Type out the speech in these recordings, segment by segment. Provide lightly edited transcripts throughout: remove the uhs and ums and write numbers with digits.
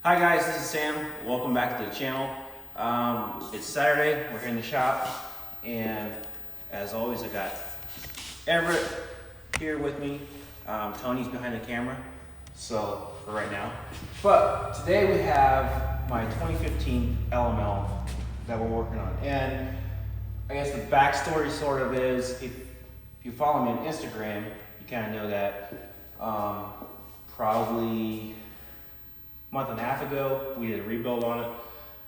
Hi guys, this is Sam. Welcome back to the channel. It's Saturday, we're here in the shop, and as always I got Everette here with me. Tony's behind the camera, so for right now. But today we have my 2015 LML that we're working on. And I guess the backstory sort of is, if you follow me on Instagram, you kind of know that probably month and a half ago, we did a rebuild on it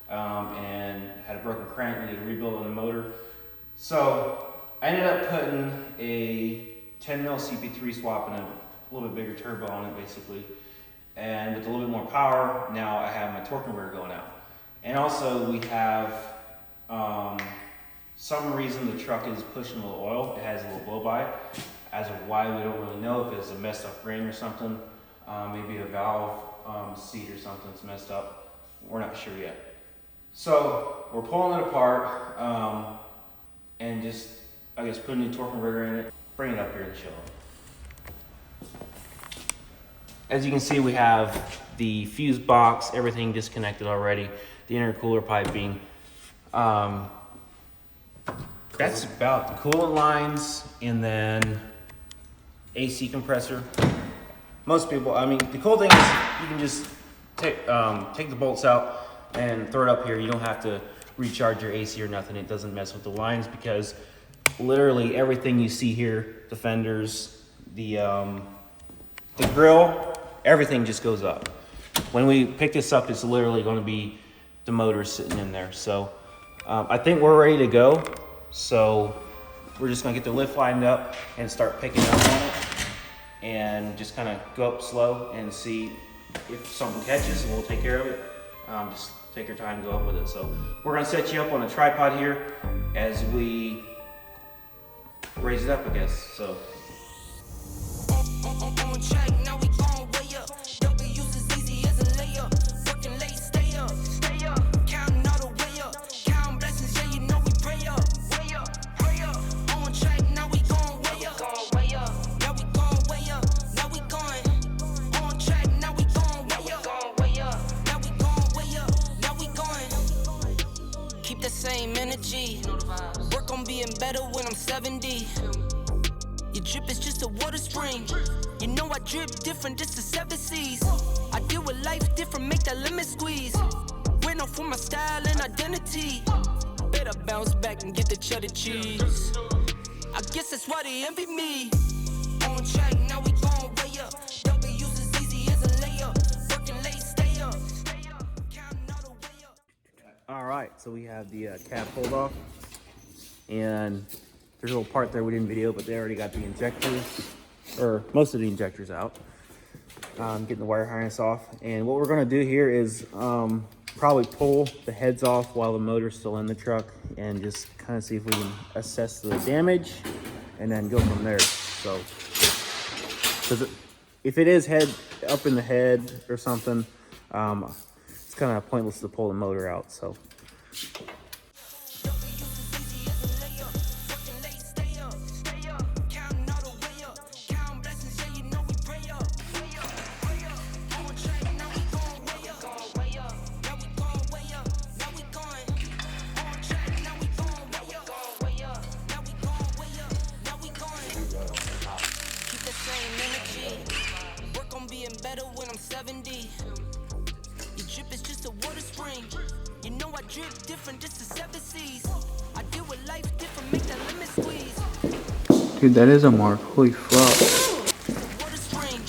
and had a broken crank. We did a rebuild on the motor. So I ended up putting a 10mm CP3 swap and a little bit bigger turbo on it, basically. And with a little bit more power, now I have my torque converter going out. And also we have, some reason the truck is pushing a little oil. It has a little blow by. As of why, we don't really know, if it's a messed up ring or something. Maybe a valve seat or something's messed up. We're not sure yet. So we're pulling it apart and just, I guess, put a new torque converter in it, bring it up here and show it. As you can see, we have the fuse box, everything disconnected already, the intercooler piping. That's about the coolant lines, and then AC compressor. Most people, I mean, the cool thing is you can just take the bolts out and throw it up here. You don't have to recharge your AC or nothing. It doesn't mess with the lines, because literally everything you see here, the fenders, the grill, everything just goes up. When we pick this up, it's literally going to be the motor sitting in there. So I think we're ready to go. So we're just going to get the lift lined up and start picking up on it. And just kind of go up slow and see if something catches, and we'll take care of it. Just take your time and go up with it. So we're gonna set you up on a tripod here as we raise it up, I guess. So. Same energy, work on being better when I'm 70. Your drip is just a water spring. You know I drip different, just the 7 C's. I deal with life different, make that limit squeeze. Went off for my style and identity. Better bounce back and get the cheddar cheese. I guess that's why they envy me. On track, now we gon' way up. W's as easy as a layup. Working late, stay up. All right, so we have the cap pulled off, and there's a little part there we didn't video, but they already got the injectors, or most of the injectors out. Getting the wire harness off, and what we're gonna do here is probably pull the heads off while the motor's still in the truck, and just kind of see if we can assess the damage, and then go from there. So, because if it is head up in the head or something, it's kind of pointless to pull the motor out. So. Work on being better when I'm 70. Your drip is just a water spring. You know I drip different, just the 7 C's. I deal with life different, make that limit squeeze. Dude, that is a mark. Holy fuck. Water spring.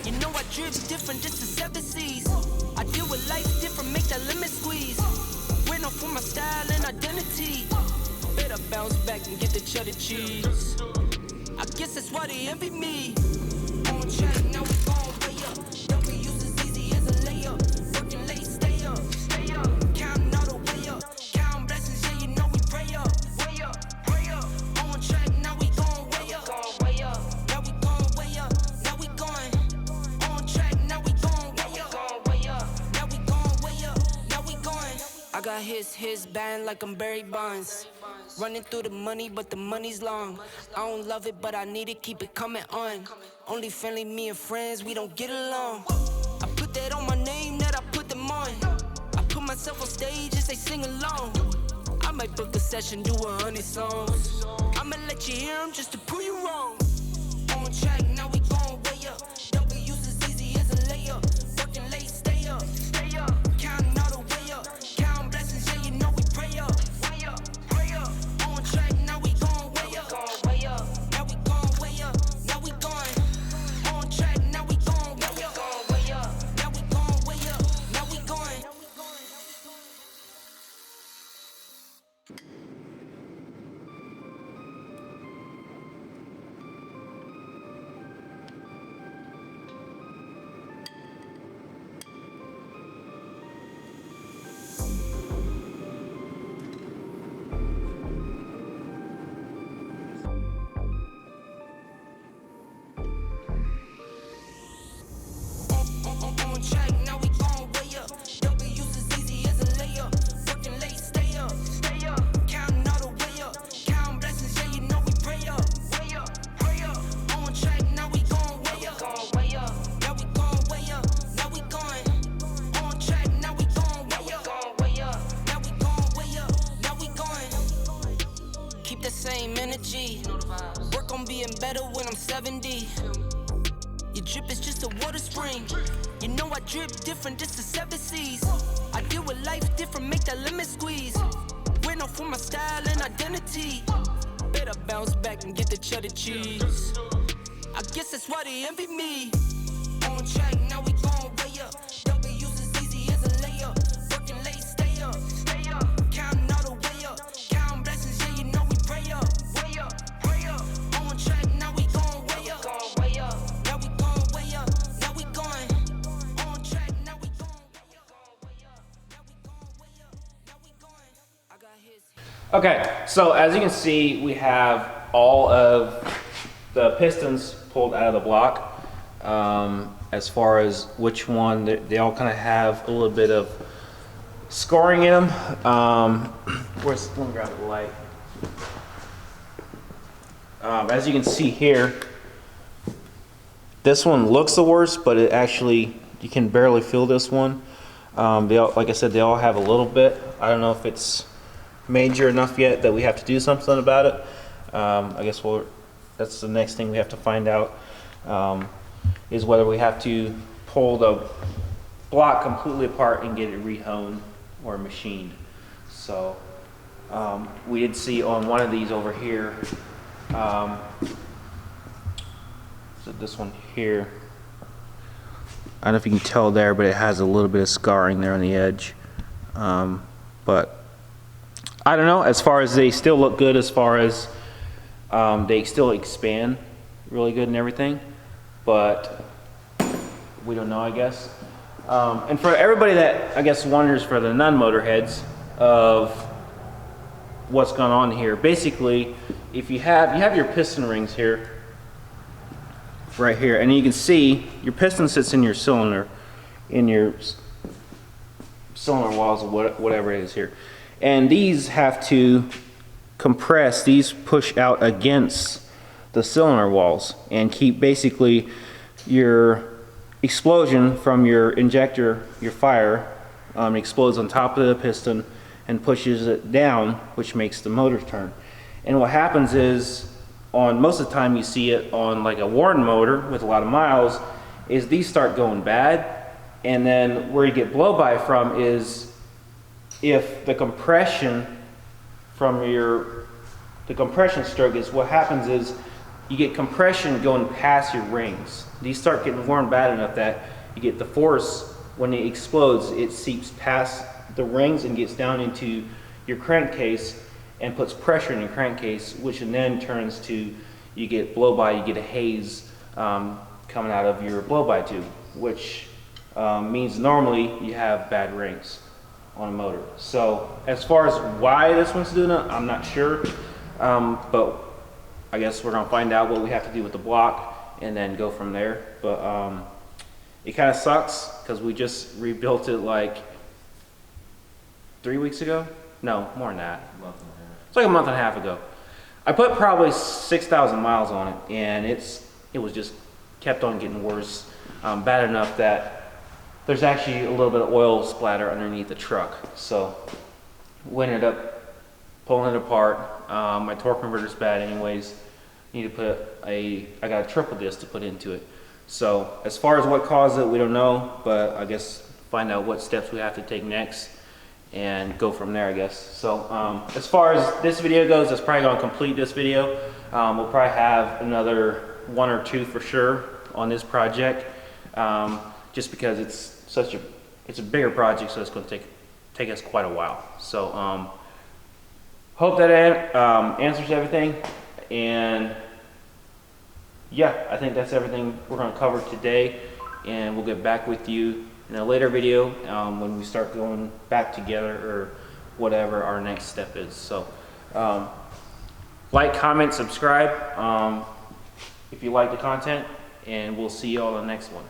You know I drip different, just the 7 C's. I deal with life different, make that limit squeeze. Went off for my style and identity. Better bounce back and get the cheddar cheese. I guess that's why they envy me. On track, now we gon' way up. W's as easy as a layup. Working late, stay up. Counting all the way up. Counting blessings, yeah, you know we pray up. Way up, pray up. On track, now we gon' way up. Now we gon' way up. Now we going. On track, now we gon' way up. Now we gon' way up. Now we going. I got his band like I'm Barry Bonds. Running through the money, but the money's long. I don't love it, but I need it, keep it coming on. Only friendly, me and friends, we don't get along. I put that on my name, that I put them on. session, do 100 songs. I'ma let you hear them just to prove you wrong. On track, now we going way up. W's as easy as a layup. Working late, stay up. Counting all the way up. Counting blessings, yeah, you know we pray up. Pray up. On track, now we going way up. Now we going way up. Now we going. On track, now we going way up. Now we going way up. Now we going. On track, now we going way up. W's as easy as a layup. Working late, stay up. Counting all the way up. Counting blessings, yeah, you know we pray up. Pray up. On track, now we going way up. Now we going way up. Now we going. On track, now we going way up. Now we going way up. Now we going. Keep the same energy. Work on being better when I'm 70. Your drip is just a water spring. You know I drip different, this is 7 seas. I deal with life different, make that limit squeeze. Went off for my style and identity. Better bounce back and get the cheddar cheese. I guess that's why they envy me. On track, now we going way up. W's as easy as a layup. Working late, stay up. Counting all the way up. Counting blessings, yeah, you know we pray up. Pray up. On track, now we going way up. Now we going way up. Now we going. On track, now we going way up. Now we going way up. Now we going. I got his. Okay, so as you can see, we have all of the pistons pulled out of the block. As far as which one, they all kind of have a little bit of scoring in them. Let me grab the light. As you can see here, this one looks the worst, but it actually, you can barely feel this one. They all, like I said, they all have a little bit. I don't know if it's major enough yet that we have to do something about it. I guess that's the next thing we have to find out, is whether we have to pull the block completely apart and get it rehoned or machined. So we did see on one of these over here, so this one here, I don't know if you can tell there, but it has a little bit of scarring there on the edge. But I don't know, as far as they still look good, as far as they still expand really good and everything, but we don't know, I guess. And for everybody that, I guess, wonders, for the non-motor heads, of what's going on here, basically, if you have your piston rings here, right here, and you can see your piston sits in your cylinder walls, or whatever it is here, and these have to compress, these push out against the cylinder walls and keep basically your explosion from your injector, your fire, explodes on top of the piston and pushes it down, which makes the motor turn. And what happens is, on most of the time you see it on like a worn motor with a lot of miles, is these start going bad, and then where you get blow by from is if the compression from the compression stroke is, what happens is you get compression going past your rings. These start getting worn bad enough that you get the force, when it explodes, it seeps past the rings and gets down into your crankcase and puts pressure in your crankcase, which then turns to, you get blow by, you get a haze coming out of your blow by tube, which means normally you have bad rings on a motor. So as far as why this one's doing it, I'm not sure, but I guess we're gonna find out what we have to do with the block and then go from there. But it kind of sucks because we just rebuilt it like 3 weeks ago. No, more than that. It's like a month and a half ago. I put probably 6,000 miles on it, and it was just kept on getting worse, bad enough that there's actually a little bit of oil splatter underneath the truck. So we ended up pulling it apart. My torque converter's bad anyways. Need to put I got a triple disc to put into it. So as far as what caused it, we don't know, but I guess find out what steps we have to take next and go from there, I guess. So as far as this video goes, that's probably gonna complete this video. We'll probably have another 1 or 2 for sure on this project, just because it's a bigger project, so it's gonna take us quite a while. So hope that answers everything, and yeah, I think that's everything we're going to cover today, and we'll get back with you in a later video when we start going back together or whatever our next step is. So like, comment, subscribe if you like the content, and we'll see you all in the next one.